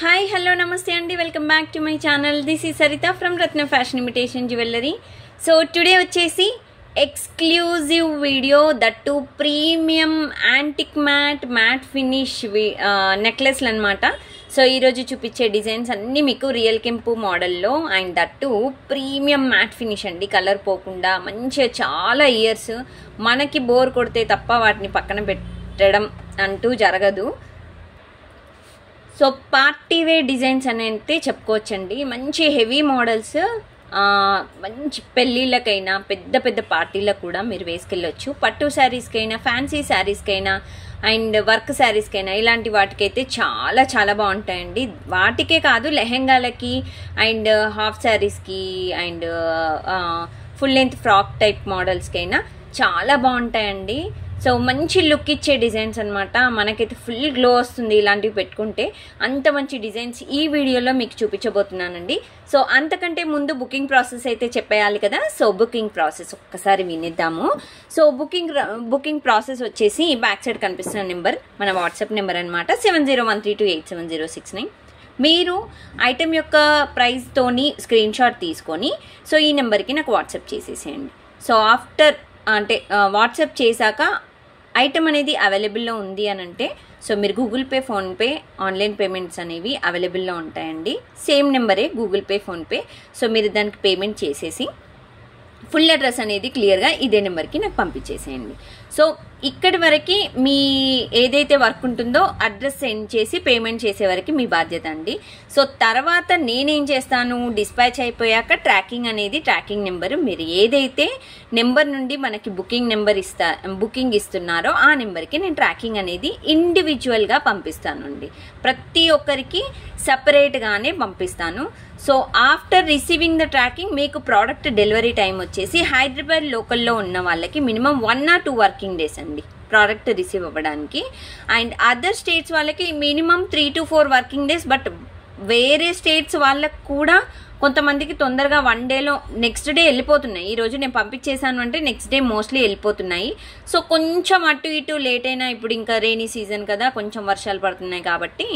Hi, hello, namaste and welcome back to my channel. This is Sarita from Ratna Fashion Imitation Jewelry. So today vachesi exclusive video that to premium antique matte finish necklace lanmata. So ee roju chupiche designs anni meeku real kempu model lo and that to premium matte finish andi, color pokunda manchiga chaala years manaki bore kodte tappa vaatini pakkana pettadam antu jaragadu. So party wear designs అనేది చెప్పుకోవచ్చండి. మంచి heavy models మంచి పెళ్ళిళ్ళకైనా పెద్ద పెద్ద పార్టీలకు కూడా మీరు వేసుకెళ్ళొచ్చు. పట్టు శారీస్కైనా ఫ్యాన్సీ శారీస్కైనా అండ్ వర్క్ శారీస్కైనా ఇలాంటి వాటికైతే చాలా చాలా బాగుంటాయండి. వాటికే కాదు, లెహెంగాలకి అండ్ హాఫ్ శారీస్కి and full length frock type మోడల్స్కైనా చాలా బాగుంటాయండి. సో మంచి లుక్ ఇచ్చే డిజైన్స్ అనమాట. మనకైతే ఫుల్ గ్లో వస్తుంది ఇలాంటివి పెట్టుకుంటే. అంత మంచి డిజైన్స్ ఈ వీడియోలో మీకు చూపించబోతున్నానండి. సో అంతకంటే ముందు బుకింగ్ ప్రాసెస్ అయితే చెప్పేయాలి కదా. సో బుకింగ్ ప్రాసెస్ ఒక్కసారి వినిద్దాము. సో బుకింగ్ ప్రాసెస్ వచ్చేసి బ్యాక్ సైడ్ కనిపిస్తున్న నెంబర్ మన వాట్సాప్ నెంబర్ అనమాట, 7013287069. మీరు ఐటెం యొక్క ప్రైస్తోని స్క్రీన్ షాట్ తీసుకొని సో ఈ నెంబర్కి నాకు వాట్సాప్ చేసేసేయండి. సో ఆఫ్టర్ అంటే వాట్సాప్ చేశాక ఐటమ్ అనేది అవైలబుల్లో ఉంది అని అంటే సో మీరు Google pay, PhonePe, online payments అనేవి అవైలబుల్లో ఉంటాయండి. సేమ్ నెంబరే గూగుల్ పే, ఫోన్పే. సో మీరు దానికి పేమెంట్ చేసేసి ఫుల్ అడ్రస్ అనేది క్లియర్గా ఇదే నెంబర్కి నాకు పంపించేసేయండి. సో ఇక్కడి వరకు మీ ఏదైతే వర్క్ ఉంటుందో అడ్రస్ సెండ్ చేసి పేమెంట్ చేసే వరకు మీ బాధ్యత అండి. సో తర్వాత నేనేం చేస్తాను, డిస్పాచ్ అయిపోయాక ట్రాకింగ్ నెంబర్ మీరు ఏదైతే నెంబర్ నుండి మనకి బుకింగ్ ఇస్తున్నారో ఆ నెంబర్కి నేను ట్రాకింగ్ అనేది ఇండివిజువల్గా పంపిస్తాను అండి. ప్రతి ఒక్కరికి సపరేట్గానే పంపిస్తాను. So after receiving the tracking మీకు ప్రోడక్ట్ డెలివరీ టైం వచ్చేసి హైదరాబాద్ లోకల్లో ఉన్న వాళ్ళకి మినిమం 1 or 2 వర్కింగ్ డేస్ అండి ప్రోడక్ట్ రిసీవ్ అవ్వడానికి. అండ్ అదర్ స్టేట్స్ వాళ్ళకి minimum 3 to 4 working days. But వేరే స్టేట్స్ వాళ్ళకి కూడా కొంతమందికి తొందరగా 1 డేలో నెక్స్ట్ డే వెళ్ళిపోతున్నాయి. ఈరోజు నేను పంపించేశాను అంటే నెక్స్ట్ డే మోస్ట్లీ వెళ్ళిపోతున్నాయి. సో కొంచెం అటు ఇటు లేట్ అయినా, ఇప్పుడు ఇంకా రెయినీ సీజన్ కదా, కొంచెం వర్షాలు పడుతున్నాయి కాబట్టి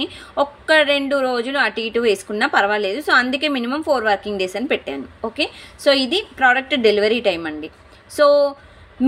1-2 రోజులు అటు ఇటు వేసుకున్నా పర్వాలేదు. సో అందుకే మినిమం 4 వర్కింగ్ డేస్ అని పెట్టాను. ఓకే, సో ఇది ప్రోడక్ట్ డెలివరీ టైం అండి. సో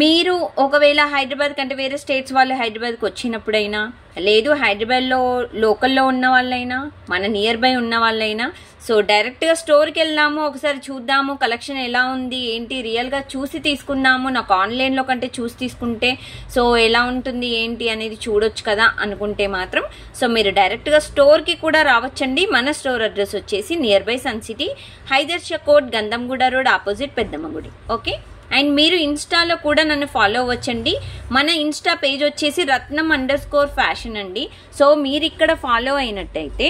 మీరు ఒకవేళ హైదరాబాద్ కంటే వేరే స్టేట్స్ వాళ్ళు హైదరాబాద్కి వచ్చినప్పుడైనా, లేదు హైదరాబాద్లో లోకల్లో ఉన్న వాళ్ళైనా, మన నియర్ బై ఉన్న వాళ్ళైనా, సో డైరెక్ట్గా స్టోర్కి వెళ్దాము, ఒకసారి చూద్దాము కలెక్షన్ ఎలా ఉంది ఏంటి, రియల్గా చూసి తీసుకుందాము, నాకు ఆన్లైన్లో కంటే చూసి తీసుకుంటే సో ఎలా ఉంటుంది ఏంటి అనేది చూడొచ్చు కదా అనుకుంటే మాత్రం సో మీరు డైరెక్ట్గా స్టోర్కి కూడా రావచ్చండి. మన స్టోర్ అడ్రస్ వచ్చేసి nearby Sun City, Hydershakote, Gandhamguda road opposite Peddamma గుడి. ఓకే, అండ్ మీరు ఇన్స్టాలో కూడా నన్ను ఫాలో అవ్వచ్చండి. మన ఇన్స్టా పేజ్ వచ్చేసి Ratnam_fashion అండి. సో మీరు ఇక్కడ ఫాలో అయినట్టయితే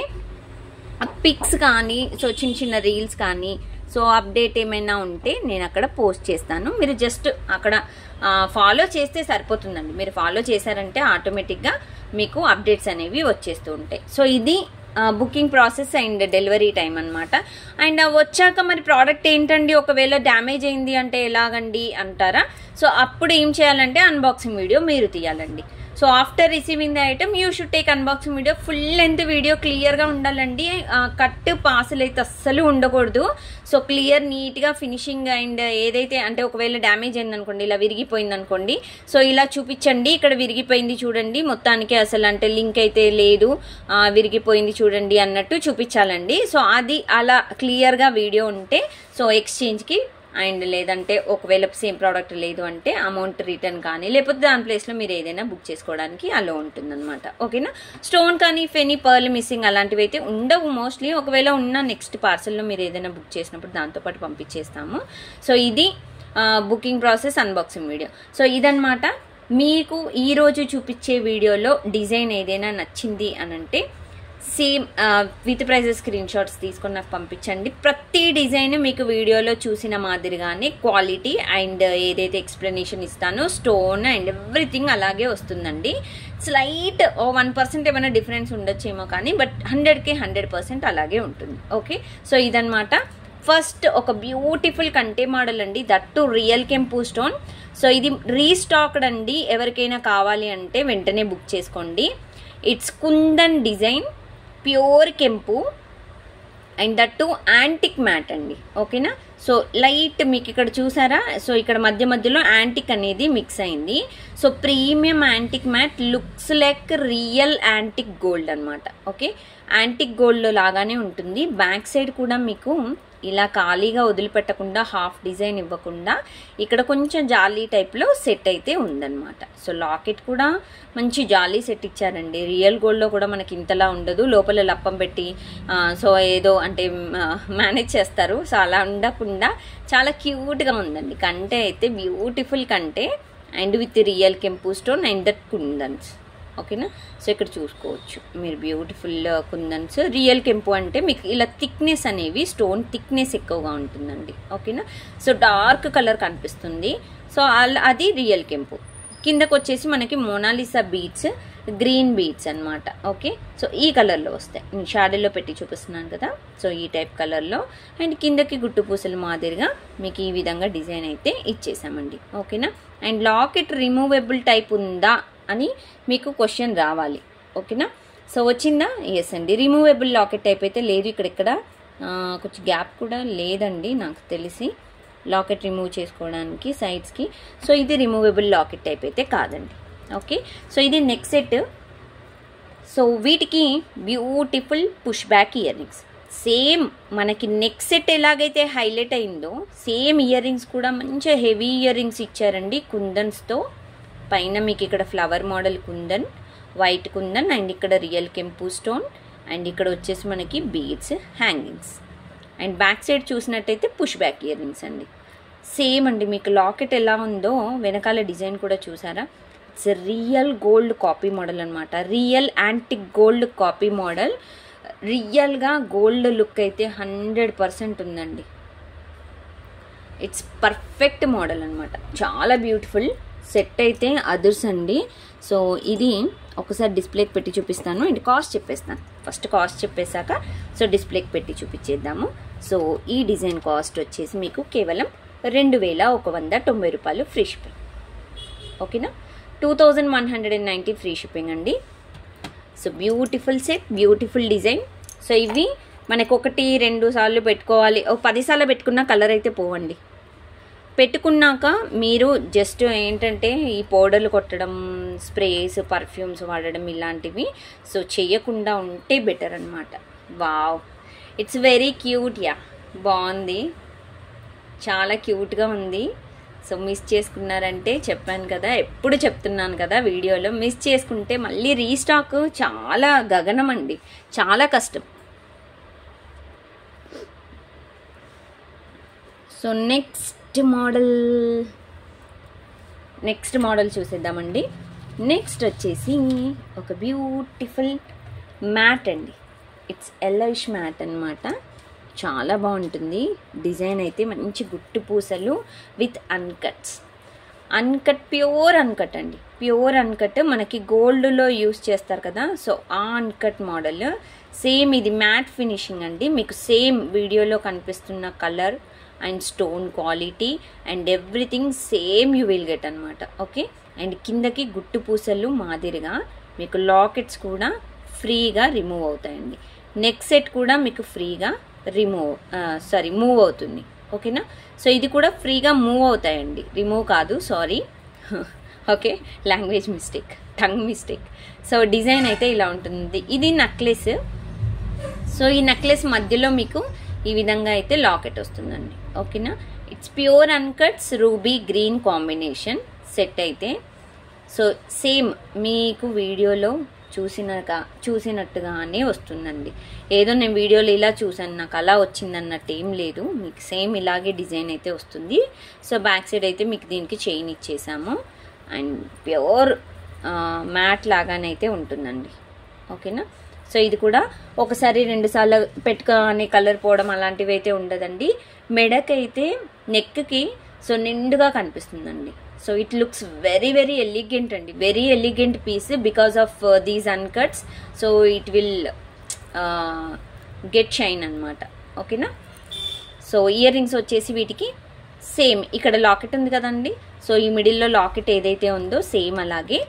పిక్స్ కానీ సో చిన్న రీల్స్ కానీ సో అప్డేట్ ఏమైనా ఉంటే నేను అక్కడ పోస్ట్ చేస్తాను. మీరు జస్ట్ అక్కడ ఫాలో చేస్తే సరిపోతుందండి. మీరు ఫాలో చేశారంటే ఆటోమేటిక్గా మీకు అప్డేట్స్ అనేవి వచ్చేస్తూ ఉంటాయి. సో ఇది booking process and delivery time అనమాట. అండ్ వచ్చాక మరి ప్రోడక్ట్ ఏంటండి ఒకవేళ డ్యామేజ్ అయింది అంటే ఎలాగండి అంటారా. సో అప్పుడు ఏం చేయాలంటే అన్బాక్సింగ్ వీడియో మీరు తీయాలండి. So after receiving the item you should take unboxing video. Full length video క్లియర్గా ఉండాలండి. కట్ పాసులు అయితే అస్సలు ఉండకూడదు. సో క్లియర్ నీట్గా ఫినిషింగ్ అండ్ ఏదైతే అంటే ఒకవేళ డ్యామేజ్ అయింది అనుకోండి, ఇలా విరిగిపోయింది అనుకోండి, సో ఇలా చూపించండి. ఇక్కడ విరిగిపోయింది చూడండి, మొత్తానికి అసలు అంటే లింక్ అయితే లేదు, విరిగిపోయింది చూడండి అన్నట్టు చూపించాలండి. సో అది అలా క్లియర్గా వీడియో ఉంటే సో ఎక్స్చేంజ్కి అండ్ లేదంటే ఒకవేళ సేమ్ ప్రోడక్ట్ లేదు అంటే అమౌంట్ రిటర్న్ కానీ లేకపోతే దాని ప్లేస్లో మీరు ఏదైనా బుక్ చేసుకోవడానికి అలో ఉంటుందన్నమాట. ఓకేనా. స్టోన్ కానీ ఫెనీ పర్ల్ మిస్సింగ్ అలాంటివి అయితే ఉండవు మోస్ట్లీ. ఒకవేళ ఉన్న నెక్స్ట్ పార్సల్లో మీరు ఏదైనా బుక్ చేసినప్పుడు దాంతోపాటు పంపించేస్తాము. సో ఇది booking process, unboxing video. So ఇదన్నమాట. మీకు ఈరోజు చూపించే వీడియోలో డిజైన్ ఏదైనా నచ్చింది అని అంటే same with prices screenshots తీసుకొని నాకు పంపించండి. ప్రతి డిజైన్ మీకు వీడియోలో చూసిన మాదిరిగానే క్వాలిటీ అండ్ ఏదైతే ఎక్స్ప్లెనేషన్ ఇస్తానో స్టోన్ అండ్ ఎవ్రీథింగ్ అలాగే వస్తుందండి. స్లైట్ 1% ఏమైనా డిఫరెన్స్ ఉండొచ్చేమో కానీ బట్ 100కి 100% అలాగే ఉంటుంది. ఓకే, సో ఇదన్నమాట. ఫస్ట్ ఒక బ్యూటిఫుల్ కంటే మోడల్ అండి, దట్టు రియల్ కెంపు స్టోన్. సో ఇది రీస్టాక్డ్ అండి. ఎవరికైనా కావాలి అంటే వెంటనే బుక్ చేసుకోండి. ఇట్స్ కుందన్ డిజైన్ ప్యూర్ కెంపు అండ్ దట్టు యాంటిక్ మ్యాట్ అండి. ఓకేనా. సో లైట్ మీకు ఇక్కడ చూసారా, సో ఇక్కడ మధ్యలో యాంటిక్ అనేది మిక్స్ అయింది. So premium antique mat looks like real antique gold అనమాట. ఓకే, యాంటిక్ గోల్డ్ లాగానే ఉంటుంది. బ్యాక్ సైడ్ కూడా మీకు ఇలా ఖాళీగా వదిలిపెట్టకుండా హాఫ్ డిజైన్ ఇవ్వకుండా ఇక్కడ కొంచెం జాలీ టైప్లో సెట్ అయితే ఉందన్నమాట. సో లాకెట్ కూడా మంచి జాలీ సెట్ ఇచ్చారండి. రియల్ గోల్డ్లో కూడా మనకి ఇంతలా ఉండదు, లోపల లప్పం పెట్టి సో ఏదో అంటే మేనేజ్ చేస్తారు. సో అలా ఉండకుండా చాలా క్యూట్గా ఉందండి. కంటే అయితే బ్యూటిఫుల్ కంటే అండ్ విత్ రియల్ కెంపు స్టోన్ అండ్ దట్ కుందన్స్. ఓకేనా. సో ఇక్కడ చూసుకోవచ్చు మీరు బ్యూటిఫుల్ కుందన్స్. రియల్ కెంపు అంటే మీకు ఇలా థిక్నెస్ అనేవి స్టోన్ థిక్నెస్ ఎక్కువగా ఉంటుందండి. ఓకేనా. సో డార్క్ కలర్ కనిపిస్తుంది. సో అది రియల్ కెంపు. కిందకు వచ్చేసి మనకి మోనాలిసా బీడ్స్, గ్రీన్ బీడ్స్ అనమాట. ఓకే, సో ఈ కలర్లో వస్తాయి. నేను షాడోలో పెట్టి చూపిస్తున్నాను కదా, సో ఈ టైప్ కలర్లో. అండ్ కిందకి గుట్టు పూసల మాదిరిగా మీకు ఈ విధంగా డిజైన్ అయితే ఇచ్చేసామండి. ఓకేనా. అండ్ లాకెట్ రిమూవబుల్ టైప్ ఉందా అని మీకు క్వశ్చన్ రావాలి. ఓకేనా. సో వచ్చిందా? ఎస్ అండి. రిమూవబుల్ లాకెట్ టైప్ అయితే లేదు. ఇక్కడ కొంచెం గ్యాప్ కూడా లేదండి నాకు తెలిసి లాకెట్ రిమూవ్ చేసుకోవడానికి సైడ్స్కి. సో ఇది రిమూవబుల్ లాకెట్ టైప్ అయితే కాదండి. ఓకే, సో ఇది నెక్ సెట్. సో వీటికి beautiful push back ear rings. Same మనకి నెక్ సెట్ ఎలాగైతే హైలైట్ అయిందో సేమ్ ఇయర్ రింగ్స్ కూడా మంచి హెవీ ఇయర్ రింగ్స్ ఇచ్చారండి కుందన్స్తో. పైన మీకు ఇక్కడ flower model kundan, white kundan and ఇక్కడ రియల్ కెంపు స్టోన్ అండ్ ఇక్కడ వచ్చేసి మనకి beads hangings. And back side చూసినట్టయితే పుష్ బ్యాక్ ఇయర్ రింగ్స్ అండి. సేమ్ అండి. మీకు లాకెట్ ఎలా ఉందో వెనకాల డిజైన్ కూడా చూసారా. It's real gold copy model అనమాట. Real antique gold copy model. రియల్గా గోల్డ్ లుక్ అయితే 100% ఉందండి. ఇట్స్ పర్ఫెక్ట్ మోడల్ అనమాట. చాలా బ్యూటిఫుల్ సెట్ అయితే అదర్స్ అండి. సో ఇది ఒకసారి డిస్ప్లేకి పెట్టి చూపిస్తాను అండ్ కాస్ట్ చెప్పేస్తాను. ఫస్ట్ కాస్ట్ చెప్పేశాక సో డిస్ప్లేకి పెట్టి చూపించేద్దాము. సో ఈ డిజైన్ కాస్ట్ వచ్చేసి మీకు కేవలం 2190 రూపాయలు ఫ్రీ షిప్పింగ్. ఓకేనా. 2190 ఫ్రీ షిప్పింగ్ అండి. So beautiful set, beautiful design. So ఇవి మనకు 1-2 సార్లు పెట్టుకోవాలి, 10 సార్లు పెట్టుకున్న కలర్ అయితే పోవండి. పెట్టుకున్నాక మీరు జస్ట్ ఏంటంటే ఈ పౌడర్లు కొట్టడం, స్ప్రేస్, పర్ఫ్యూమ్స్ వాడడం ఇలాంటివి సో చేయకుండా ఉంటే బెటర్ అనమాట. Wow, it's very cute. Yeah, బాగుంది, చాలా క్యూట్గా ఉంది. సో మిస్ చేసుకున్నారంటే చెప్పాను కదా, ఎప్పుడు చెప్తున్నాను కదా వీడియోలో, మిస్ చేసుకుంటే మళ్ళీ రీస్టాక్ చాలా గగనం అండి, చాలా కష్టం. సో నెక్స్ట్ మోడల్ చూసేద్దామండి. నెక్స్ట్ వచ్చేసి ఒక బ్యూటిఫుల్ మ్యాట్ అండి. ఇట్స్ ఎల్లోయిష్ మ్యాట్ అనమాట. చాలా బాగుంటుంది డిజైన్ అయితే. మంచి గుట్టు పూసలు విత్ అన్కట్ ప్యూర్ అన్కట్ అండి. ప్యూర్ అన్కట్ మనకి గోల్డ్లో యూస్ చేస్తారు కదా, సో ఆ అన్కట్ మోడల్. సేమ్ ఇది మ్యాట్ ఫినిషింగ్ అండి. మీకు సేమ్ వీడియోలో కనిపిస్తున్న colour and stone quality and everything same you will get అనమాట. ఓకే, అండ్ కిందకి గుట్టు పూసలు మాదిరిగా మీకు లాకెట్స్ కూడా ఫ్రీగా రిమూవ్ అవుతాయండి. నెక్ సెట్ కూడా మీకు ఫ్రీగా మూవ్ అవుతుంది. ఓకేనా. సో ఇది కూడా ఫ్రీగా మూవ్ అవుతాయండి, రిమూవ్ కాదు, sorry. Okay, language mistake, tongue mistake. So design అయితే ఇలా ఉంటుంది. ఇది నెక్లెస్. సో ఈ నెక్లెస్ మధ్యలో మీకు ఈ విధంగా అయితే లాకెట్ వస్తుందండి. ఓకేనా. It's pure అన్కట్స్ ruby green combination set అయితే. సో సేమ్ మీకు వీడియోలో చూసినట్టుగానే వస్తుందండి. ఏదో నేను వీడియోలో ఇలా చూసాను నాకు అలా వచ్చింది అన్నట్టు ఏం లేదు, మీకు సేమ్ ఇలాగే డిజైన్ అయితే వస్తుంది. సో బ్యాక్ సైడ్ అయితే మీకు దీనికి చైన్ ఇచ్చేసాము అండ్ ప్యూర్ మ్యాట్ లాగానైతే ఉంటుందండి. ఓకేనా. సో ఇది కూడా 1-2 సార్లు పెట్టుకొని కలర్ పోవడం అలాంటివి అయితే ఉండదండి. మెడకైతే నెక్కి సో నిండుగా కనిపిస్తుందండి. So it looks very very elegant అండి, very elegant piece because of these uncuts. So it will get shine అనమాట. ఓకేనా. సో ఇయర్ రింగ్స్ వచ్చేసి వీటికి సేమ్ ఇక్కడ లాకెట్ ఉంది కదండి, సో ఈ మిడిల్లో లాకెట్ ఏదైతే ఉందో సేమ్ అలాగే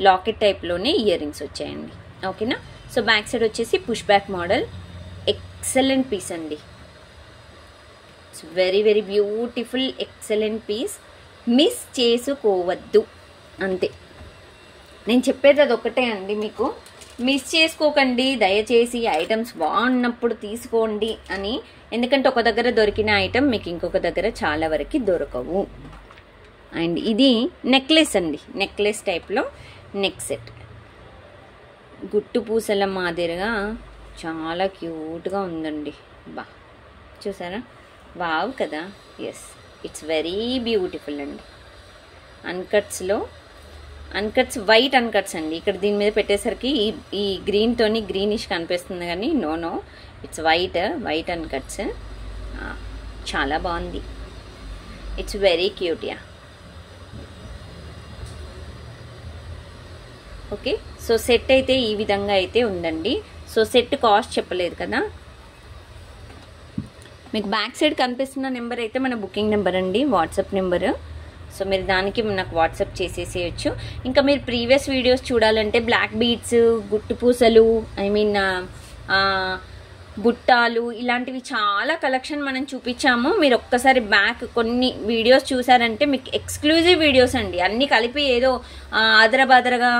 లాకెట్ టైప్లోనే ఇయర్ రింగ్స్ వచ్చాయండి. ఓకేనా. సో బ్యాక్ సైడ్ వచ్చేసి push back model. Excellent piece అండి. It's very very beautiful excellent piece. Miss చేసుకోవద్దు అంతే. నేను చెప్పేది అది ఒకటే అండి, మీకు మిస్ చేసుకోకండి దయచేసి. ఐటమ్స్ బాగున్నప్పుడు తీసుకోండి అని. ఎందుకంటే ఒక దగ్గర దొరికిన ఐటమ్ మీకు ఇంకొక దగ్గర చాలా వరకు దొరకవు. అండ్ ఇది నెక్లెస్ అండి, నెక్లెస్ టైప్లో నెక్ సెట్. గుట్టు పూసల మాదిరిగా చాలా క్యూట్గా ఉందండి. బా చూసారా, వావ్ కదా. ఎస్, ఇట్స్ వెరీ బ్యూటిఫుల్ అండి. అన్కట్స్లో అన్కట్స్, వైట్ అన్కట్స్ అండి. ఇక్కడ దీని మీద పెట్టేసరికి ఈ గ్రీన్తోని గ్రీనిష్ కనిపిస్తుంది కానీ నో, ఇట్స్ వైట్ అన్కట్స్. చాలా బాగుంది. It's very cute yeah. Okay, so set అయితే ఈ విధంగా అయితే ఉందండి. సో సెట్ కాస్ట్ చెప్పలేదు కదా. మీకు బ్యాక్ సైడ్ కనిపిస్తున్న నెంబర్ అయితే మన బుకింగ్ నెంబర్ అండి, వాట్సాప్ నెంబరు. సో మీరు దానికి నాకు వాట్సాప్ చేసేసేయచ్చు. ఇంకా మీరు ప్రీవియస్ వీడియోస్ చూడాలంటే బ్లాక్ బీడ్స్, గుట్టు పూసలు, బుట్టాలు, ఇలాంటివి చాలా కలెక్షన్ మనం చూపించాము. మీరు ఒక్కసారి బ్యాక్ కొన్ని వీడియోస్ చూసారంటే మీకు ఎక్స్క్లూజివ్ వీడియోస్ అండి. అన్నీ కలిపి ఏదో ఆదరబాదరగా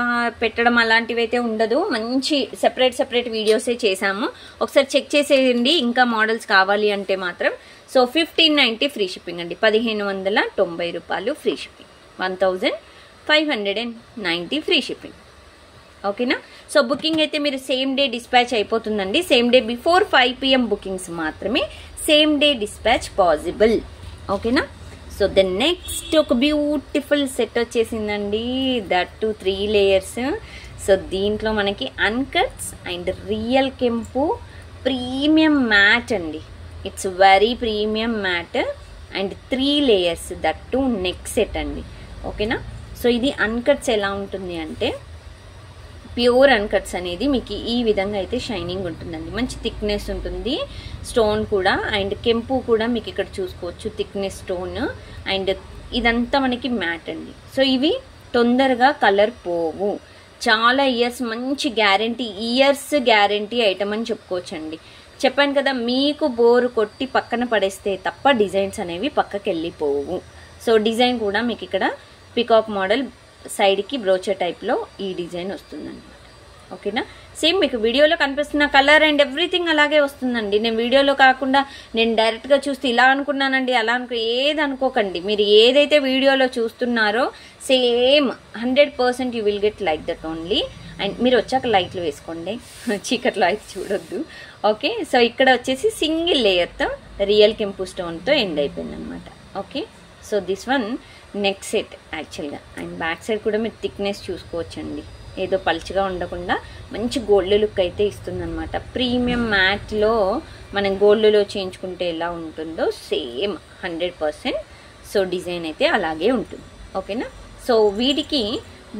పెట్టడం అలాంటివి అయితే ఉండదు. మంచి సెపరేట్ వీడియోసే చేసాము. ఒకసారి చెక్ చేసేయండి. ఇంకా మోడల్స్ కావాలి అంటే మాత్రం. సో 1590 ఫ్రీ షిప్పింగ్ అండి. 1590 రూపాయలు ఫ్రీ షిప్పింగ్. 1590 free shipping. ఓకేనా. సో బుకింగ్ అయితే మీరు సేమ్ డే డిస్పాచ్ అయిపోతుందండి. Same day before 5 PM bookings మాత్రమే సేమ్ డే డిస్పాచ్ పాసిబుల్. ఓకేనా. సో ద నెక్స్ట్ ఒక బ్యూటిఫుల్ సెట్ వచ్చేసిందండి. That to 3 layers. సో దీంట్లో మనకి అన్కట్స్ అండ్ రియల్ కెంపు ప్రీమియం మ్యాట్ అండి. It's very premium Matt and 3 layers, that to neck set అండి. ఓకేనా. సో ఇది అన్కట్స్ ఎలా ఉంటుంది అంటే ప్యూర్ అన్కట్స్ అనేది మీకు ఈ విధంగా అయితే షైనింగ్ ఉంటుందండి. మంచి థిక్నెస్ ఉంటుంది. స్టోన్ కూడా అండ్ కెంపు కూడా మీకు ఇక్కడ చూసుకోవచ్చు, థిక్నెస్ స్టోన్. అండ్ ఇదంతా మనకి మ్యాట్ అండి. సో ఇవి తొందరగా కలర్ పోవు. చాలా ఇయర్స్, మంచి గ్యారంటీ, ఇయర్స్ గ్యారంటీ ఐటమ్ అని చెప్పుకోవచ్చండి. చెప్పాను కదా, మీకు బోరు కొట్టి పక్కన పడేస్తే తప్ప డిజైన్స్ అనేవి పక్కకి వెళ్ళిపోవు. సో డిజైన్ కూడా మీకు ఇక్కడ పికాక్ మోడల్ సైడ్కి బ్రోచర్ టైప్లో ఈ డిజైన్ వస్తుందన్నమాట. ఓకేనా. సేమ్ మీకు వీడియోలో కనిపిస్తున్న కలర్ అండ్ ఎవ్రీథింగ్ అలాగే వస్తుందండి. నేను వీడియోలో కాకుండా నేను డైరెక్ట్గా చూస్తే ఇలా అనుకున్నానండి, అలా ఏది అనుకోకండి. మీరు ఏదైతే వీడియోలో చూస్తున్నారో same 100% you will get like that only. And మీరు వచ్చాక లైట్లు వేసుకోండి, చీకట్లో అయితే చూడొద్దు. ఓకే. సో ఇక్కడ వచ్చేసి సింగిల్ లేయర్తో రియల్ కెంపు స్టోన్తో ఎండ్ అయిపోయింది అనమాట. Okay. So this one neck set యాక్చువల్గా. అండ్ బ్యాక్ సైడ్ కూడా మీరు థిక్నెస్ చూసుకోవచ్చండి. ఏదో పల్చగా ఉండకుండా మంచి గోల్డ్ లుక్ అయితే ఇస్తుందన్నమాట. ప్రీమియం మ్యాట్లో మనం గోల్డ్లో చేయించుకుంటే ఎలా ఉంటుందో సేమ్ 100%. సో డిజైన్ అయితే అలాగే ఉంటుంది. ఓకేనా. సో వీటికి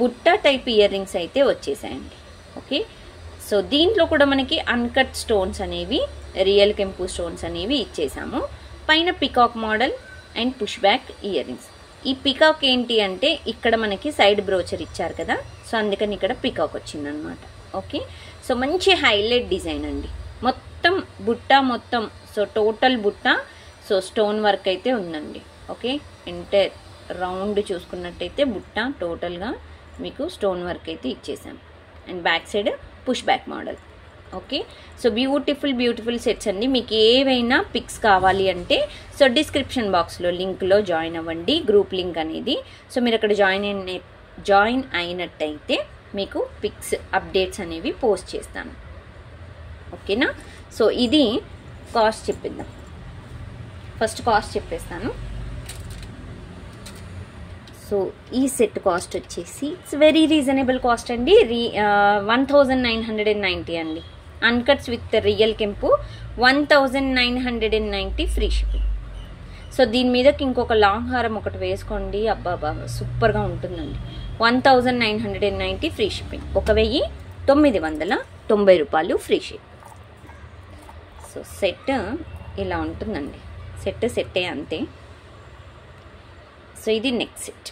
బుట్ట టైప్ ఇయర్ రింగ్స్ అయితే వచ్చేసాయండి. ఓకే. సో దీంట్లో కూడా మనకి అన్కట్ స్టోన్స్ అనేవి, రియల్ కెంపు స్టోన్స్ అనేవి ఇచ్చేసాము. పైన peacock model and push back ear rings. ఈ పికాక్ ఏంటి అంటే ఇక్కడ మనకి సైడ్ బ్రోచర్ ఇచ్చారు కదా, సో అందుకని ఇక్కడ పికాక్ వచ్చిందనమాట. ఓకే. సో మంచి హైలైట్ డిజైన్ అండి. మొత్తం బుట్ట మొత్తం, సో టోటల్ బుట్ట, సో స్టోన్ వర్క్ అయితే ఉందండి. ఓకే. ఎంటైర్ రౌండ్ చూసుకున్నట్టయితే బుట్ట టోటల్గా మీకు స్టోన్ వర్క్ అయితే ఇచ్చేసాం. And back side push back model. Okay. So beautiful sets అండి. మీకు ఏవైనా పిక్స్ కావాలి అంటే సో డిస్క్రిప్షన్ బాక్స్లో లింక్లో జాయిన్ అవ్వండి, గ్రూప్ లింక్ అనేది. సో మీరు అక్కడ జాయిన్ అయినట్టయితే మీకు పిక్స్ అప్డేట్స్ అనేవి పోస్ట్ చేస్తాను. ఓకేనా. సో ఇది కాస్ట్ చెప్పిద్దాం. ఫస్ట్ కాస్ట్ చెప్పేస్తాను. సో ఈ సెట్ కాస్ట్ వచ్చేసి ఇట్స్ వెరీ రీజనబుల్ కాస్ట్ అండి. 1990 అండి. అన్కట్స్ విత్ రియల్ కెంపు 1990 ఫ్రీ షిప్పింగ్. సో దీని మీదకి ఇంకొక లాంగ్ హారం ఒకటి వేసుకోండి, అబ్బా బాబా సూపర్గా ఉంటుందండి. 1990 ఫ్రీ షిప్పింగ్. 1990 రూపాయలు ఫ్రీ షిప్. సో సెట్ ఇలా ఉంటుందండి. సెట్టే అంతే. సో ఇది neck set.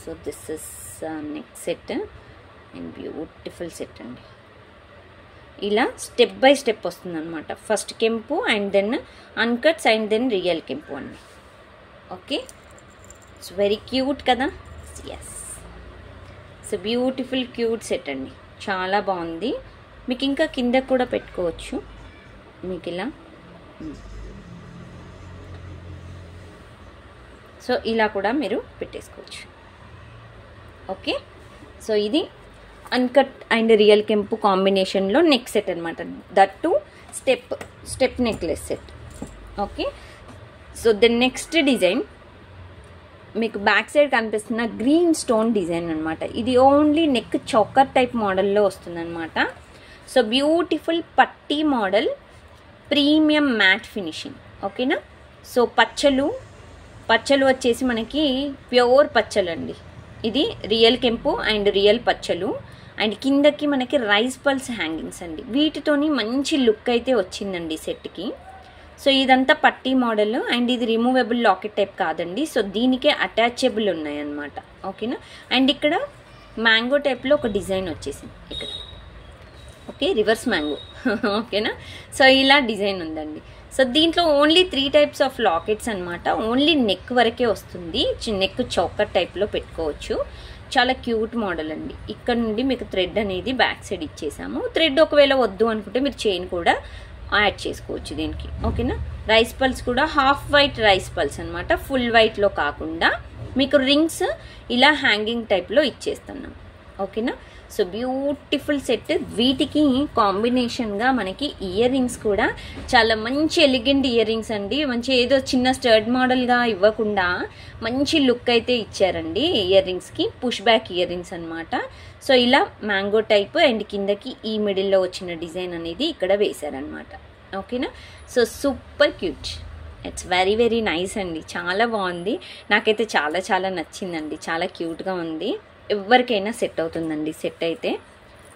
So this is neck set and beautiful set అండి. ఇలా స్టెప్ బై స్టెప్ వస్తుంది అనమాట. ఫస్ట్ కెంపు and then uncuts and then real కెంపు అండి. ఓకే, ఇట్స్ వెరీ క్యూట్ కదా. Yes, it's beautiful cute set అండి, చాలా బాగుంది. మీకు ఇంకా కింద కూడా పెట్టుకోవచ్చు, మీకు ఇలా. సో ఇలా కూడా మీరు పెట్టేసుకోవచ్చు. ఓకే, సో ఇది అన్కట్ అండ్ రియల్ కెంపు కాంబినేషన్లో నెక్ సెట్ అనమాట. That to step necklace set. Okay, so the next design మీకు బ్యాక్ సైడ్ కనిపిస్తున్న గ్రీన్ స్టోన్ డిజైన్ అనమాట. ఇది ఓన్లీ నెక్ చౌకర్ టైప్ మోడల్లో వస్తుంది అనమాట. సో బ్యూటిఫుల్ పట్టీ మోడల్, ప్రీమియం మ్యాట్ ఫినిషింగ్. ఓకేనా, సో పచ్చలు వచ్చేసి మనకి ప్యూర్ పచ్చలు అండి. ఇది రియల్ కెంపు అండ్ రియల్ పచ్చలు అండ్ కిందకి మనకి రైస్ పల్స్ హ్యాంగింగ్స్ అండి. వీటితోని మంచి లుక్ అయితే వచ్చిందండి సెట్కి. సో ఇదంతా పట్టీ మోడల్ అండ్ ఇది రిమూవబుల్ లాకెట్ టైప్ కాదండి. సో దీనికే అటాచబుల్ ఉన్నాయన్నమాట. ఓకేనా, అండ్ ఇక్కడ మ్యాంగో టైప్లో ఒక డిజైన్ వచ్చేసింది ఇక్కడ. Okay, reverse mango. ఓకేనా, సో ఇలా డిజైన్ ఉందండి. సో దీంట్లో ఓన్లీ 3 టైప్స్ ఆఫ్ లాకెట్స్ అనమాట. ఓన్లీ నెక్ వరకే వస్తుంది, నెక్ చౌకర్ టైప్లో పెట్టుకోవచ్చు. చాలా క్యూట్ మోడల్ అండి. ఇక్కడ నుండి మీకు థ్రెడ్ అనేది బ్యాక్ సైడ్ ఇచ్చేసాము. థ్రెడ్ ఒకవేళ వద్దు అనుకుంటే మీరు చైన్ కూడా యాడ్ చేసుకోవచ్చు దీనికి. ఓకేనా, రైస్ పల్స్ కూడా హాఫ్ వైట్ రైస్ పల్స్ అనమాట, ఫుల్ వైట్లో కాకుండా మీకు రింగ్స్ ఇలా హ్యాంగింగ్ టైప్లో ఇచ్చేస్తున్నాం. ఓకేనా, సో బ్యూటిఫుల్ సెట్. వీటికి కాంబినేషన్గా మనకి ఇయర్ రింగ్స్ కూడా చాలా మంచి ఎలిగెంట్ ఇయర్ రింగ్స్ అండి. మంచి ఏదో చిన్న స్టర్డ్ మోడల్గా ఇవ్వకుండా మంచి లుక్ అయితే ఇచ్చారండి ఇయర్ రింగ్స్కి. పుష్ బ్యాక్ ఇయర్ రింగ్స్ అనమాట. సో ఇలా మ్యాంగో టైప్ అండ్ కిందకి ఈ మిడిల్లో వచ్చిన డిజైన్ అనేది ఇక్కడ వేశారనమాట. ఓకేనా, so super cute. It's very very nice అండి, చాలా బాగుంది. నాకైతే చాలా చాలా నచ్చిందండి, చాలా క్యూట్గా ఉంది. ఎవరికైనా సెట్ అవుతుందండి సెట్ అయితే.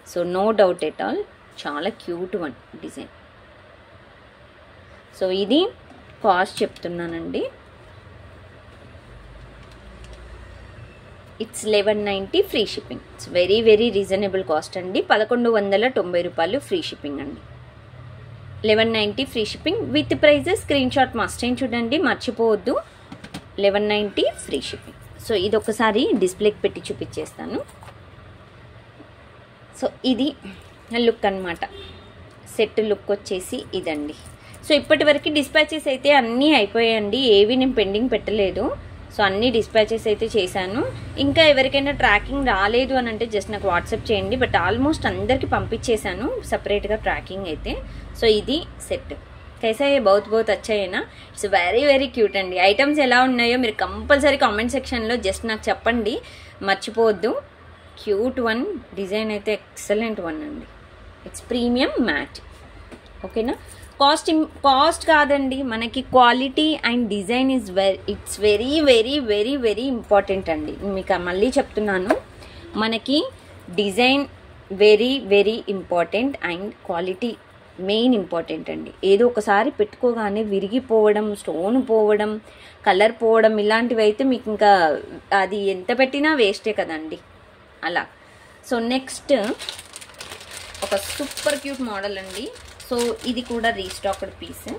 So no doubt at all, చాలా క్యూట్ వన్ డిజైన్. సో ఇది కాస్ట్ చెప్తున్నానండి. It's 1190 free shipping. It's very very reasonable cost అండి. 1190 రూపాయలు ఫ్రీ షిప్పింగ్ అండి. 1190 free shipping with prices. Screenshot must అయిన చూడండి, మర్చిపోవద్దు. 1190 ఫ్రీ షిప్పింగ్. సో ఇది ఒకసారి డిస్ప్లేకి పెట్టి చూపించేస్తాను. సో ఇది లుక్ అనమాట, సెట్ లుక్ వచ్చేసి ఇదండి. సో ఇప్పటి వరకు డిస్పాచెస్ అయితే అన్నీ అయిపోయాయండి, ఏవి నేను పెండింగ్ పెట్టలేదు. సో అన్ని డిస్పాచెస్ అయితే చేశాను. ఇంకా ఎవరికైనా ట్రాకింగ్ రాలేదు అని అంటే జస్ట్ నాకు వాట్సాప్ చేయండి. బట్ ఆల్మోస్ట్ అందరికీ పంపించేశాను సపరేట్గా ట్రాకింగ్ అయితే. సో ఇది సెట్. कैसा है, बहुत अच्छा है ना. इट्स वेरी वेरी क्यूट अंडी. ఐటమ్స్ ఎలా ఉన్నాయో మీరు కంపల్సరీ కామెంట్ సెక్షన్లో జస్ట్ నాకు చెప్పండి, మర్చిపోవద్దు. క్యూట్ వన్ డిజైన్ అయితే ఎక్సలెంట్ వన్ అండి. It's premium mat. ఓకేనా, కాస్ట్ కాదండి, మనకి quality and design it's very very very very important అండి. మీకు మళ్ళీ చెప్తున్నాను, మనకి design very very important and quality main important అండి. ఏదో ఒకసారి పెట్టుకోగానే విరిగిపోవడం, స్టోన్ పోవడం, కలర్ పోవడం ఇలాంటివి అయితే మీకు ఇంకా అది ఎంత పెట్టినా వేస్టే కదండి అలా. సో నెక్స్ట్ ఒక సూపర్ క్యూట్ మోడల్ అండి. సో ఇది కూడా రీస్టాక్డ్ పీస్.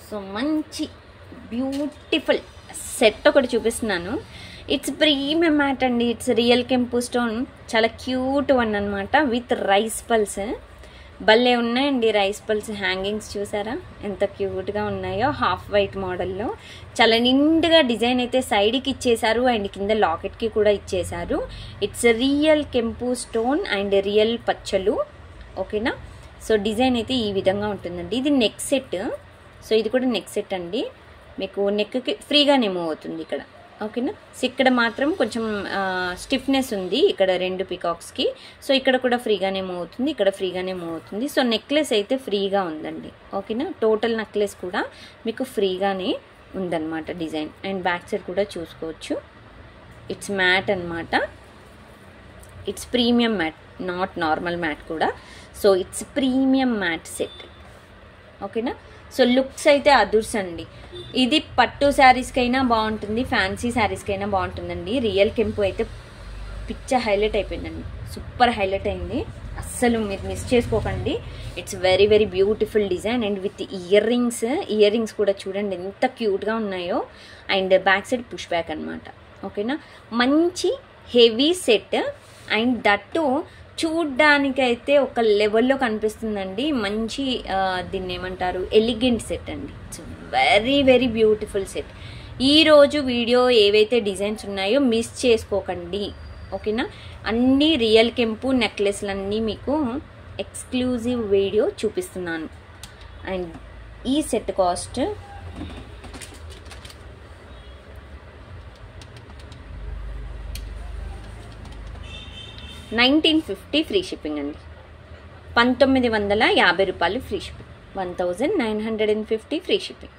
సో మంచి బ్యూటిఫుల్ సెట్ ఒకటి చూపిస్తున్నాను. ఇట్స్ ప్రీమియం మ్యాట్ అండి. ఇట్స్ రియల్ కెంపు స్టోన్, చాలా క్యూట్ వన్ అనమాట విత్ రైస్ పల్స్. భలే ఉన్నాయండి రైస్ పల్స్ హ్యాంగింగ్స్, చూసారా ఎంత క్యూట్గా ఉన్నాయో. హాఫ్ వైట్ మోడల్లో చాలా నిండుగా డిజైన్ అయితే సైడ్కి ఇచ్చేసారు అండ్ కింద లాకెట్కి కూడా ఇచ్చేసారు. ఇట్స్ రియల్ కెంపు స్టోన్ అండ్ రియల్ పచ్చలు. ఓకేనా, సో డిజైన్ అయితే ఈ విధంగా ఉంటుందండి. ఇది నెక్ సెట్. సో ఇది కూడా నెక్ సెట్ అండి. మీకు నెక్కి ఫ్రీగానే మూవ్ అవుతుంది ఇక్కడ. ఓకేనా, సో ఇక్కడ మాత్రం కొంచెం స్టిఫ్నెస్ ఉంది ఇక్కడ 2 పికాక్స్కి. సో ఇక్కడ కూడా ఫ్రీగానే మూవ్ అవుతుంది, ఇక్కడ ఫ్రీగానే మూవ్ అవుతుంది. సో నెక్లెస్ అయితే ఫ్రీగా ఉందండి. ఓకేనా, టోటల్ నెక్లెస్ కూడా మీకు ఫ్రీగానే ఉందన్నమాట డిజైన్. అండ్ బ్యాక్ సైడ్ కూడా చూసుకోవచ్చు. ఇట్స్ మ్యాట్ అనమాట. It's premium matte, not normal matte కూడా. So it's premium matte set. ఓకేనా, సో లుక్స్ అయితే అదుర్స్ అండి. ఇది పట్టు శారీస్కైనా బాగుంటుంది, ఫ్యాన్సీ శారీస్కైనా బాగుంటుందండి. రియల్ కెంపు అయితే పిచ్చ హైలైట్ అయిపోయిందండి, సూపర్ హైలైట్ అయింది. అస్సలు మీరు మిస్ చేసుకోకండి. It's very very beautiful design and with ear rings కూడా చూడండి ఎంత క్యూట్గా ఉన్నాయో. And back side push back అనమాట. ఓకేనా, మంచి హెవీ సెట్ అండ్ దట్టు చూడ్డానికైతే ఒక లెవెల్లో కనిపిస్తుందండి. మంచి దీన్ని ఏమంటారు, ఎలిగెంట్ సెట్ అండి. It's very very beautiful set. ఈరోజు వీడియో ఏవైతే డిజైన్స్ ఉన్నాయో మిస్ చేసుకోకండి. ఓకేనా, అన్ని రియల్ కెంపు నెక్లెస్లన్నీ మీకు ఎక్స్క్లూజివ్ వీడియో చూపిస్తున్నాను. అండ్ ఈ సెట్ కాస్ట్ $1950 ఫ్రీ షిప్పింగ్ అండి. 1950 రూపాయలు free shipping, 1950 free shipping.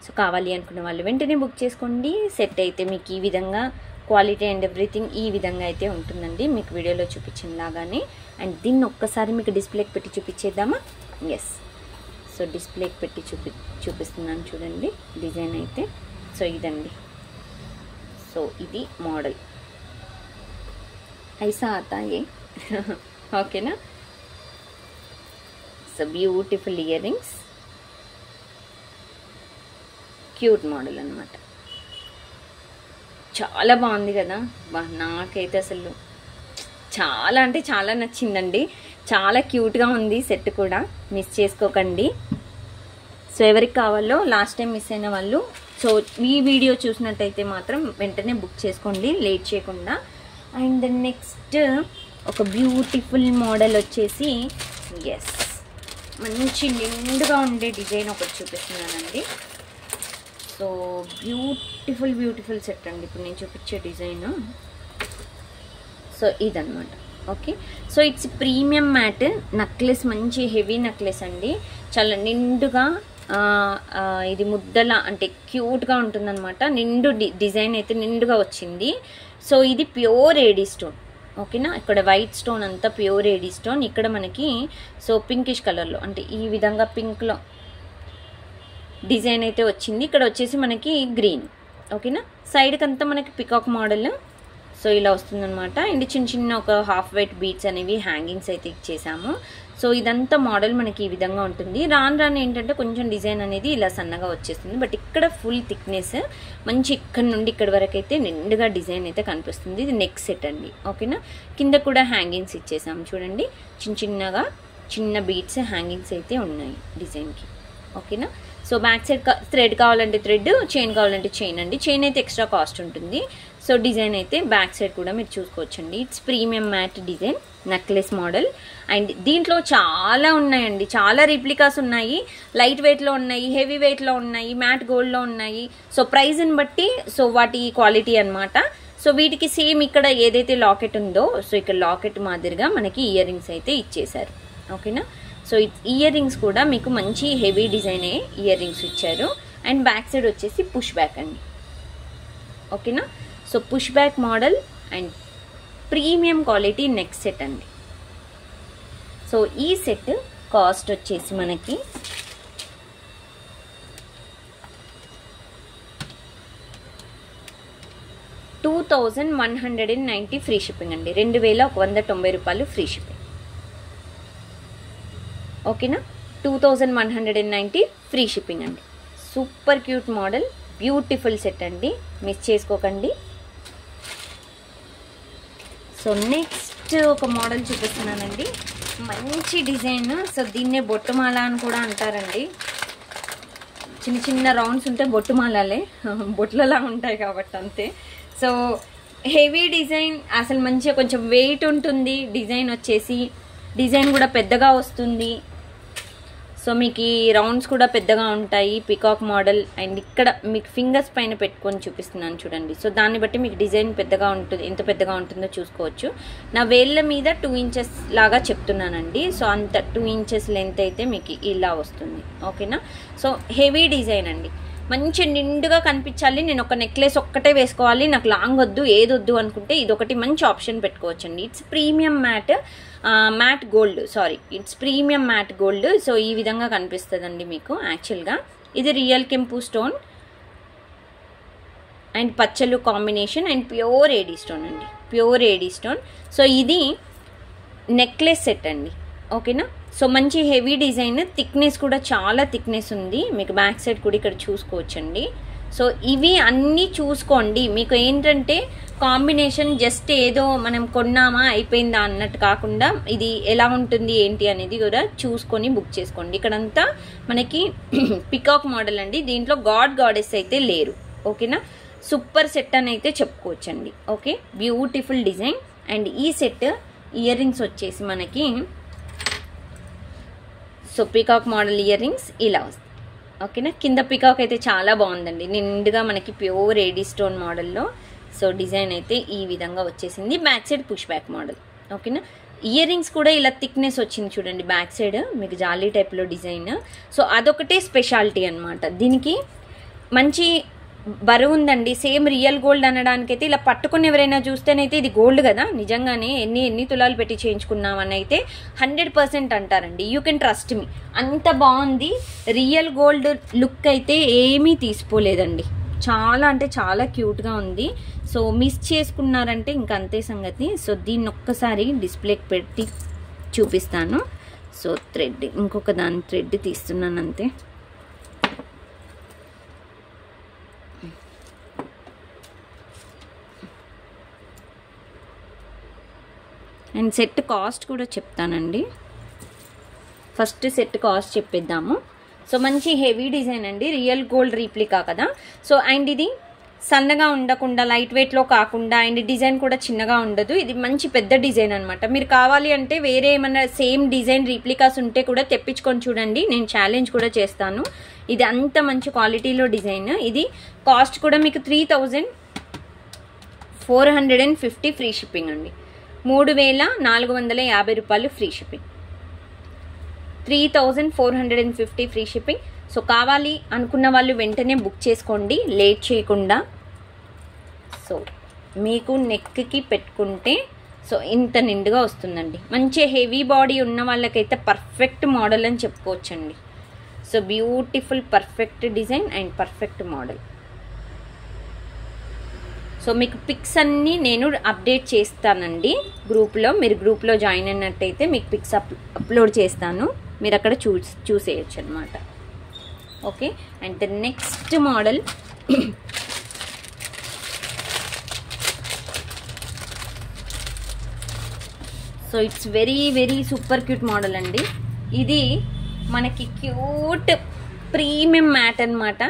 So కావాలి అనుకున్న వాళ్ళు వెంటనే బుక్ చేసుకోండి. సెట్ అయితే మీకు ఈ విధంగా క్వాలిటీ అండ్ ఎవ్రీథింగ్ ఈ విధంగా అయితే ఉంటుందండి, మీకు వీడియోలో చూపించిన లాగానే. అండ్ దీన్ని ఒక్కసారి మీకు డిస్ప్లేకి పెట్టి చూపించేద్దామా? ఎస్, సో డిస్ప్లేకి పెట్టి చూపిస్తున్నాను చూడండి డిజైన్ అయితే. సో ఇదండి, సో ఇది మోడల్. ऐसा आता है ఓకేనా. So beautiful ear rings, cute model అనమాట. చాలా బాగుంది కదా, నాకైతే అసలు చాలా అంటే చాలా నచ్చిందండి. చాలా క్యూట్గా ఉంది సెట్ కూడా, మిస్ చేసుకోకండి. సో ఎవరికి కావాలో లాస్ట్ టైం మిస్ అయిన వాళ్ళు సో ఈ వీడియో చూసినట్టయితే మాత్రం వెంటనే బుక్ చేసుకోండి లేట్ చేయకుండా. అండ్ నెక్స్ట్ ఒక బ్యూటిఫుల్ మోడల్ వచ్చేసి ఎస్ మంచి నిండుగా ఉండే డిజైన్ ఒకటి చూపిస్తున్నానండి. సో బ్యూటిఫుల్ సెట్ అండి ఇప్పుడు నేను చూపించే డిజైన్. సో ఇదన్నమాట. Okay, so it's premium mat necklace, మంచి హెవీ నెక్లెస్ అండి. చాలా నిండుగా ఇది ముద్దలా అంటే క్యూట్గా ఉంటుందన్నమాట. నిండు డిజైన్ అయితే నిండుగా వచ్చింది. సో ఇది ప్యూర్ ఏడీ స్టోన్. ఓకేనా, ఇక్కడ వైట్ స్టోన్ అంతా ప్యూర్ ఏడీ స్టోన్. ఇక్కడ మనకి సో పింకిష్ కలర్లో అంటే ఈ విధంగా పింక్లో డిజైన్ అయితే వచ్చింది. ఇక్కడ వచ్చేసి మనకి గ్రీన్. ఓకేనా, సైడ్కి అంతా మనకి పికాక్ మోడల్ సో ఇలా వస్తుందన్నమాట. అండ్ చిన్న ఒక హాఫ్ వైట్ బీట్స్ అనేవి హ్యాంగింగ్స్ అయితే ఇచ్చేసాము. సో ఇదంతా మోడల్ మనకి ఈ విధంగా ఉంటుంది. రాను ఏంటంటే కొంచెం డిజైన్ అనేది ఇలా సన్నగా వచ్చేస్తుంది. బట్ ఇక్కడ ఫుల్ థిక్నెస్ మంచి ఇక్కడ నుండి ఇక్కడ వరకు అయితే నిండుగా డిజైన్ అయితే కనిపిస్తుంది. ఇది నెక్ సెట్ అండి. ఓకేనా, కింద కూడా హ్యాంగింగ్స్ ఇచ్చేసాము చూడండి. చిన్నగా చిన్న బీట్స్ హ్యాంగింగ్స్ అయితే ఉన్నాయి డిజైన్కి. ఓకేనా, సో బ్యాక్ సైడ్ థ్రెడ్ కావాలంటే థ్రెడ్, చైన్ కావాలంటే చైన్ అండి. చైన్ అయితే ఎక్స్ట్రా కాస్ట్ ఉంటుంది. సో డిజైన్ అయితే బ్యాక్ సైడ్ కూడా మీరు చూసుకోవచ్చండి. It's premium mat design necklace model. And దీంట్లో చాలా ఉన్నాయండి, చాలా రిప్లికాస్ ఉన్నాయి. లైట్ వెయిట్లో ఉన్నాయి, హెవీ వెయిట్లో ఉన్నాయి, మ్యాట్ గోల్డ్లో ఉన్నాయి. సో ప్రైస్ని బట్టి సో వాటి క్వాలిటీ అనమాట. సో వీటికి సేమ్ ఇక్కడ ఏదైతే లాకెట్ ఉందో సో ఇక్కడ లాకెట్ మాదిరిగా మనకి ఇయర్ రింగ్స్ అయితే ఇచ్చేసారు. ఓకేనా, సో ఇయర్ రింగ్స్ కూడా మీకు మంచి హెవీ డిజైనే ఇయర్ రింగ్స్ ఇచ్చారు. అండ్ బ్యాక్ సైడ్ వచ్చేసి పుష్ బ్యాక్ అండి. ఓకేనా, so push back model and premium quality neck set అండి. సో ఈ సెట్ కాస్ట్ వచ్చేసి మనకి $2190 ఫ్రీ షిప్పింగ్ అండి. 2190 రూపాయలు ఫ్రీ షిప్పింగ్. ఓకేనా, 2190 ఫ్రీ షిప్పింగ్ అండి. Super cute model, beautiful set అండి, మిస్ చేసుకోకండి. సో నెక్స్ట్ ఒక మోడల్ చూపిస్తున్నానండి, మంచి డిజైన్. సో దీన్నే బొట్టుమాల అని కూడా అంటారండి. చిన్న రౌండ్స్ ఉంటే బొట్టుమాలలే, బొట్లలా ఉంటాయి కాబట్టి అంతే. సో హెవీ డిజైన్, అసలు మంచిగా కొంచెం వెయిట్ ఉంటుంది. డిజైన్ కూడా పెద్దగా వస్తుంది. సో మీకు ఈ రౌండ్స్ కూడా పెద్దగా ఉంటాయి, పికాక్ మోడల్. అండ్ ఇక్కడ మీకు ఫింగర్స్ పైన పెట్టుకొని చూపిస్తున్నాను చూడండి. సో దాన్ని బట్టి మీకు డిజైన్ పెద్దగా ఉంటుంది, ఎంత పెద్దగా ఉంటుందో చూసుకోవచ్చు. నా వేళ్ళ మీద 2 ఇంచెస్ లాగా చెప్తున్నానండి. సో అంత 2 ఇంచెస్ లెంత్ అయితే మీకు ఇలా వస్తుంది. ఓకేనా, సో హెవీ డిజైన్ అండి. మంచి నిండుగా కనిపించాలి, నేను ఒక నెక్లెస్ ఒక్కటే వేసుకోవాలి, నాకు లాంగ్ వద్దు, ఏది వద్దు అనుకుంటే ఇది ఒకటి మంచి ఆప్షన్ పెట్టుకోవచ్చండి. It's premium matte gold, it's premium matte gold. So ఈ విధంగా కనిపిస్తుందండి మీకు. యాక్చువల్గా ఇది రియల్ కెంపు స్టోన్ అండ్ పచ్చలు combination and pure AD stone అండి, ప్యూర్ ఏడీ స్టోన్. సో ఇది నెక్లెస్ సెట్ అండి, ఓకేనా. సో మంచి హెవీ డిజైన్, థిక్నెస్ కూడా చాలా థిక్నెస్ ఉంది, మీకు బ్యాక్ సైడ్ కూడా ఇక్కడ చూసుకోవచ్చండి. సో ఇవి అన్నీ చూసుకోండి. మీకు ఏంటంటే కాంబినేషన్ జస్ట్ ఏదో మనం కొన్నామా అయిపోయిందా అన్నట్టు కాకుండా ఇది ఎలా ఉంటుంది ఏంటి అనేది కూడా చూసుకొని బుక్ చేసుకోండి. ఇక్కడంతా మనకి పికాక్ మోడల్ అండి, దీంట్లో గాడెస్ అయితే లేరు, ఓకేనా. సూపర్ సెట్ అని అయితే చెప్పుకోవచ్చండి. Okay, beautiful design. అండ్ ఈ సెట్ ఇయర్ రింగ్స్ వచ్చేసి మనకి so peacock model earrings ఇలా వస్తాయి, ఓకేనా. కింద పికాక్ అయితే చాలా బాగుందండి, నిండుగా మనకి ప్యూర్ ఏడీ స్టోన్ మోడల్లో. సో డిజైన్ అయితే ఈ విధంగా వచ్చేసింది. Back side push back model, ఓకేనా. ఇయర్ రింగ్స్ కూడా ఇలా థిక్నెస్ వచ్చింది చూడండి, బ్యాక్ సైడ్ మీకు జాలీ టైప్లో డిజైన్. సో అదొకటే స్పెషాలిటీ అనమాట. దీనికి మంచి బరువు ఉందండి, సేమ్ రియల్ గోల్డ్ అనడానికైతే ఇలా పట్టుకుని ఎవరైనా చూస్తేనైతే ఇది గోల్డ్ కదా, నిజంగానే ఎన్ని తులాలు పెట్టి చేయించుకున్నామని అయితే 100% అంటారండి. యూ కెన్ ట్రస్ట్ మీ, అంత బాగుంది. రియల్ గోల్డ్ లుక్ అయితే ఏమీ తీసిపోలేదండి, చాలా అంటే చాలా క్యూట్గా ఉంది. సో మిస్ చేసుకున్నారంటే ఇంక అంతే సంగతి. సో దీన్ని ఒక్కసారి డిస్ప్లేకి పెట్టి చూపిస్తాను. సో థ్రెడ్, ఇంకొక దాని థ్రెడ్ తీస్తున్నాను అంతే. అండ్ సెట్ కాస్ట్ కూడా చెప్తానండి. ఫస్ట్ సెట్ కాస్ట్ చెప్పేద్దాము. సో మంచి హెవీ డిజైన్ అండి, రియల్ గోల్డ్ రీప్లికా కదా. సో అండ్ ఇది సన్నగా ఉండకుండా లైట్ వెయిట్లో కాకుండా అండ్ డిజైన్ కూడా చిన్నగా ఉండదు, ఇది మంచి పెద్ద డిజైన్ అనమాట. మీరు కావాలి అంటే వేరే ఏమన్నా సేమ్ డిజైన్ రీప్లికాస్ ఉంటే కూడా తెప్పించుకొని చూడండి, నేను ఛాలెంజ్ కూడా చేస్తాను. ఇది అంత మంచి క్వాలిటీలో డిజైన్. ఇది కాస్ట్ కూడా మీకు 3450 ఫ్రీ షిప్పింగ్ అండి, 3450 రూపాయలు free shipping, 3450 free shipping. So కావాలి అనుకున్న వాళ్ళు వెంటనే బుక్ చేసుకోండి, లేట్ చేయకుండా. సో మీకు నెక్కి పెట్టుకుంటే సో ఇంత నిండుగా వస్తుందండి. మంచి హెవీ బాడీ ఉన్న వాళ్ళకైతే పర్ఫెక్ట్ మోడల్ అని చెప్పుకోవచ్చండి. So beautiful perfect design and perfect model. So మీకు పిక్స్ అన్నీ నేను అప్డేట్ చేస్తానండి గ్రూప్లో, మీరు గ్రూప్లో జాయిన్ అయినట్టయితే మీకు పిక్స్ అప్లోడ్ చేస్తాను, మీరు అక్కడ చూసేయచ్చు అనమాట. Okay, and next model so it's very super cute model అండి. ఇది మనకి క్యూట్ ప్రీమియం మ్యాట్ అనమాట.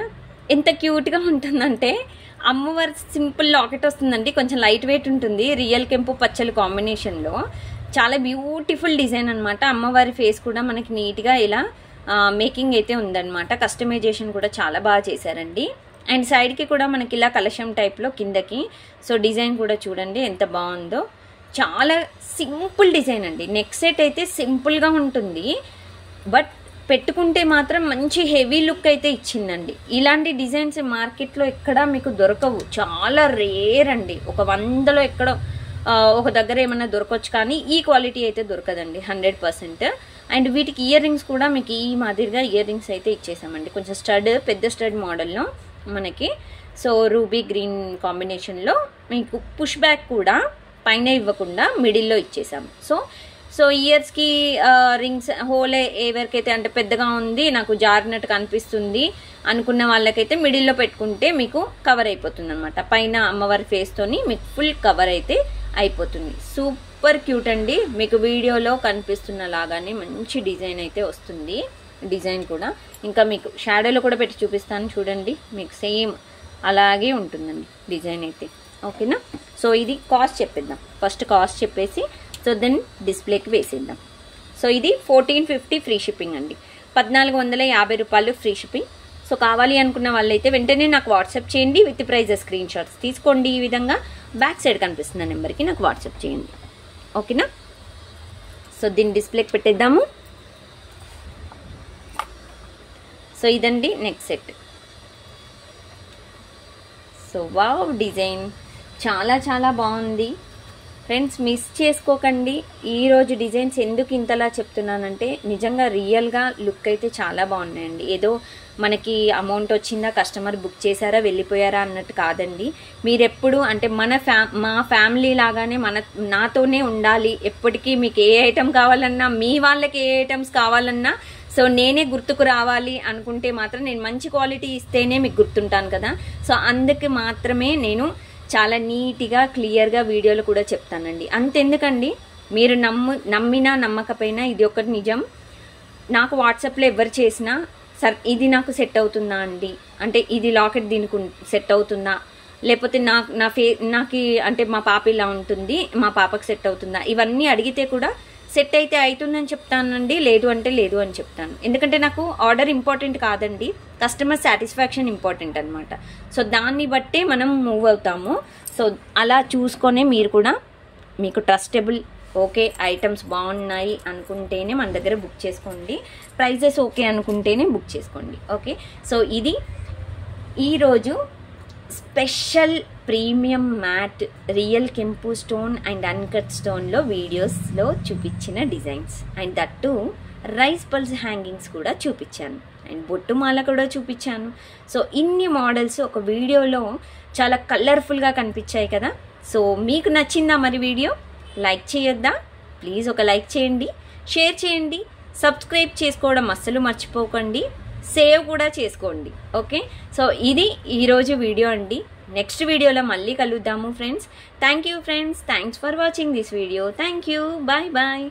ఎంత క్యూట్గా ఉంటుందంటే అమ్మవారి సింపుల్ లాకెట్ వస్తుందండి, కొంచెం లైట్ వెయిట్ ఉంటుంది, రియల్ కెంపు పచ్చలు కాంబినేషన్లో. చాలా బ్యూటిఫుల్ డిజైన్ అనమాట. అమ్మవారి ఫేస్ కూడా మనకి నీట్గా ఇలా మేకింగ్ అయితే ఉందన్నమాట. కస్టమైజేషన్ కూడా చాలా బాగా చేశారండి. అండ్ సైడ్కి కూడా మనకి ఇలా కలశం టైప్లో కిందకి. సో డిజైన్ కూడా చూడండి ఎంత బాగుందో, చాలా సింపుల్ డిజైన్ అండి. నెక్ సెట్ అయితే సింపుల్గా ఉంటుంది, బట్ పెట్టుకుంటే మాత్రం మంచి హెవీ లుక్ అయితే ఇచ్చిందండి. ఇలాంటి డిజైన్స్ మార్కెట్లో ఎక్కడా మీకు దొరకవు, చాలా రేర్ అండి. ఒక 100లో ఎక్కడో ఒక దగ్గర ఏమన్నా దొరకవచ్చు, కానీ ఈ క్వాలిటీ అయితే దొరకదండి 100%. అండ్ వీటికి ఇయర్ రింగ్స్ కూడా మీకు ఈ మాదిరిగా ఇయర్ రింగ్స్ అయితే ఇచ్చేసామండి, కొంచెం పెద్ద స్టడ్ మోడల్లో మనకి. సో రూబీ గ్రీన్ కాంబినేషన్లో మీకు పుష్ బ్యాక్ కూడా పైన ఇవ్వకుండా మిడిల్లో ఇచ్చేసాము. సో ఇయర్స్కి రింగ్స్ హోల్ ఎవరికైతే అంటే పెద్దగా ఉంది, నాకు జారినట్టు కనిపిస్తుంది అనుకున్న వాళ్ళకైతే మిడిల్లో పెట్టుకుంటే మీకు కవర్ అయిపోతుంది అనమాట. పైన అమ్మవారి ఫేస్తోని మీకు ఫుల్ కవర్ అయితే అయిపోతుంది. సూపర్ క్యూట్ అండి, మీకు వీడియోలో కనిపిస్తున్న లాగానే మంచి డిజైన్ అయితే వస్తుంది. డిజైన్ కూడా ఇంకా మీకు షాడోలో కూడా పెట్టి చూపిస్తాను చూడండి, మీకు సేమ్ అలాగే ఉంటుందండి డిజైన్ అయితే. ఓకేనా, సో ఇది కాస్ట్ చెప్పేద్దాం. ఫస్ట్ కాస్ట్ చెప్పేసి సో దెన్ డిస్ప్లేకి వేసేద్దాం. సో ఇది 1450 ఫ్రీ షిప్పింగ్ అండి, 1450 రూపాయలు ఫ్రీ షిప్పింగ్. సో కావాలి అనుకున్న వాళ్ళైతే వెంటనే నాకు వాట్సాప్ చేయండి, విత్ ప్రైజ్ స్క్రీన్ షాట్స్ తీసుకోండి. ఈ విధంగా బ్యాక్ సైడ్ కనిపిస్తున్న నెంబర్కి నాకు వాట్సాప్ చేయండి. ఓకేనా, సో దీన్ని డిస్ప్లేకి పెట్టేద్దాము. సో ఇదండి next set. So wow, design చాలా చాలా బాగుంది ఫ్రెండ్స్. మిస్ చేసుకోకండి. ఈరోజు డిజైన్స్ ఎందుకు ఇంతలా చెప్తున్నానంటే నిజంగా రియల్గా లుక్ అయితే చాలా బాగున్నాయండి. ఏదో మనకి అమౌంట్ వచ్చిందా, కస్టమర్ బుక్ చేశారా, వెళ్ళిపోయారా అన్నట్టు కాదండి. మీరెప్పుడు అంటే మా ఫ్యామిలీ లాగానే నాతోనే ఉండాలి ఎప్పటికీ. మీకు ఏ ఐటమ్ కావాలన్నా, మీ వాళ్ళకి ఏ ఐటమ్స్ కావాలన్నా, సో నేనే గుర్తుకు రావాలి అనుకుంటే మాత్రం నేను మంచి క్వాలిటీ ఇస్తేనే మీకు గుర్తుంటాను కదా. సో అందుకే మాత్రమే నేను చాలా నీట్గా క్లియర్గా వీడియోలో కూడా చెప్తానండి. అంతెందుకండి, మీరు నమ్మినా నమ్మకపోయినా ఇది ఒకటి నిజం. నాకు వాట్సాప్లో ఎవరు చేసినా సార్ ఇది నాకు సెట్ అవుతుందా అండి, అంటే ఇది లాకెట్ దీనికి సెట్ అవుతుందా, లేకపోతే నాకు అంటే మా పాప ఇలా ఉంటుంది, మా పాపకు సెట్ అవుతుందా, ఇవన్నీ అడిగితే కూడా సెట్ అయితే అవుతుందని చెప్తానండి, లేదు అంటే లేదు అని చెప్తాను. ఎందుకంటే నాకు ఆర్డర్ ఇంపార్టెంట్ కాదండి, కస్టమర్ సాటిస్ఫాక్షన్ ఇంపార్టెంట్ అనమాట. సో దాన్ని బట్టే మనం మూవ్ అవుతాము. సో అలా చూసుకొనే మీరు కూడా మీకు ట్రస్టబుల్ ఓకే ఐటమ్స్ బాగున్నాయి అనుకుంటేనే మన దగ్గర బుక్ చేసుకోండి. ప్రైజెస్ ఓకే అనుకుంటేనే బుక్ చేసుకోండి. ఓకే, సో ఇది ఈరోజు స్పెషల్ ప్రీమియం మ్యాట్ రియల్ కెంపు స్టోన్ అండ్ అన్కట్ స్టోన్లో వీడియోస్లో చూపించిన designs, and that rice pearls hangings కూడా చూపించాను, అండ్ బొట్టుమాల కూడా చూపించాను. సో ఇన్ని మోడల్స్ ఒక వీడియోలో చాలా కలర్ఫుల్గా కనిపించాయి కదా. సో మీకు నచ్చిందా మరి వీడియో? లైక్ చేయొద్దా? ప్లీజ్ ఒక లైక్ చేయండి, షేర్ చేయండి, సబ్స్క్రైబ్ చేసుకోవడం అస్సలు మర్చిపోకండి, సేవ్ కూడా చేసుకోండి. ఓకే, సో ఇది ఈరోజు వీడియో అండి. నెక్స్ట్ వీడియోలో మళ్ళీ కలుద్దాము friends. Thank you friends, thanks for watching this video. Thank you, bye bye.